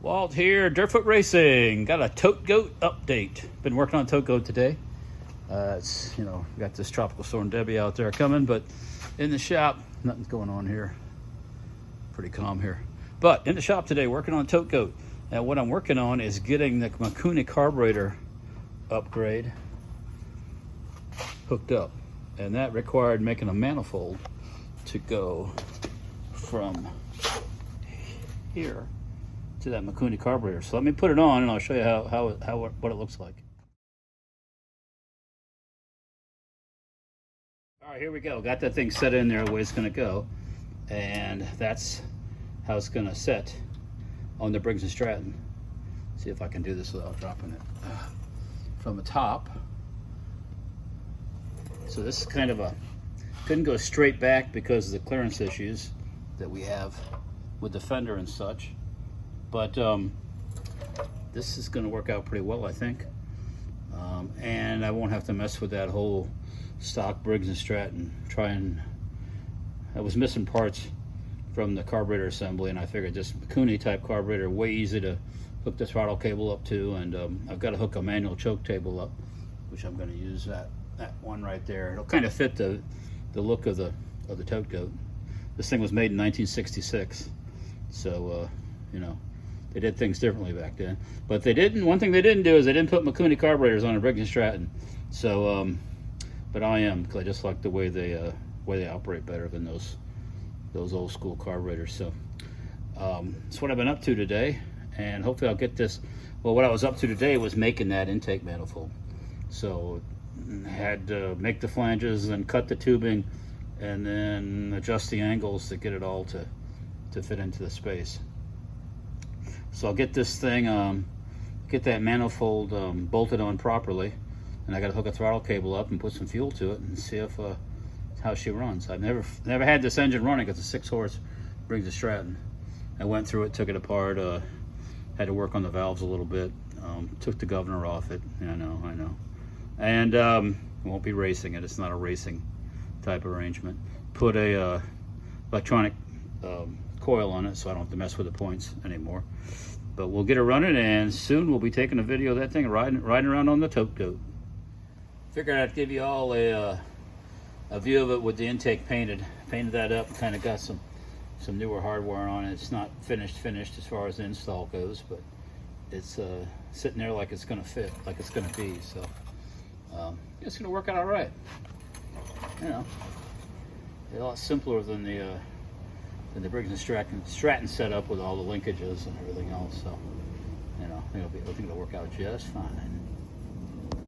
Walt here, Dirtfoot Racing. Got a Tote Gote update. Been working on Tote Gote today. It's, got this tropical storm Debbie out there coming, but in the shop, nothing's going on here. Pretty calm here. But in the shop today, working on Tote Gote. And what I'm working on is getting the Mikuni carburetor upgrade hooked up. And that required making a manifold to go from here to that Mikuni carburetor. So let me put it on and I'll show you what it looks like. All right, here we go. Got that thing set in there the way it's going to go, and that's how it's going to set on the Briggs & Stratton. See if I can do this without dropping it from the top. So this is kind of couldn't go straight back because of the clearance issues that we have with the fender and such. But this is going to work out pretty well, I think. And I won't have to mess with that whole stock Briggs & Stratton. I was missing parts from the carburetor assembly, and I figured this Mikuni type carburetor, way easy to hook the throttle cable up to, and I've got to hook a manual choke table up, which I'm going to use that one right there. It'll kind of fit the look of the Tote Gote. This thing was made in 1966, so they did things differently back then. But one thing they didn't do is they didn't put Mikuni carburetors on a Briggs & Stratton. So, but I am, because I just like the way they operate better than those old school carburetors. So that's what I've been up to today, and hopefully I'll get this. Well, what I was up to today was making that intake manifold. So had to make the flanges and cut the tubing, and then adjust the angles to get it all to fit into the space. So I'll get this thing, get that manifold bolted on properly, and I got to hook a throttle cable up and put some fuel to it and see how she runs. I've never had this engine running. It's a 6-horse Briggs & Stratton. I went through it, took it apart, had to work on the valves a little bit, took the governor off it. I know. And won't be racing it. It's not a racing type arrangement. Put a electronic coil on it so I don't have to mess with the points anymore. But we'll get it running, and soon we'll be taking a video of that thing riding around on the Tote Gote. Figured I'd give you all a view of it with the intake painted that up, and kind of got some newer hardware on it. It's not finished as far as the install goes, but it's sitting there like it's going to fit, like it's going to be. So it's going to work out all right. A lot simpler than the Briggs & Stratton setup with all the linkages and everything else. So I think it'll work out just fine.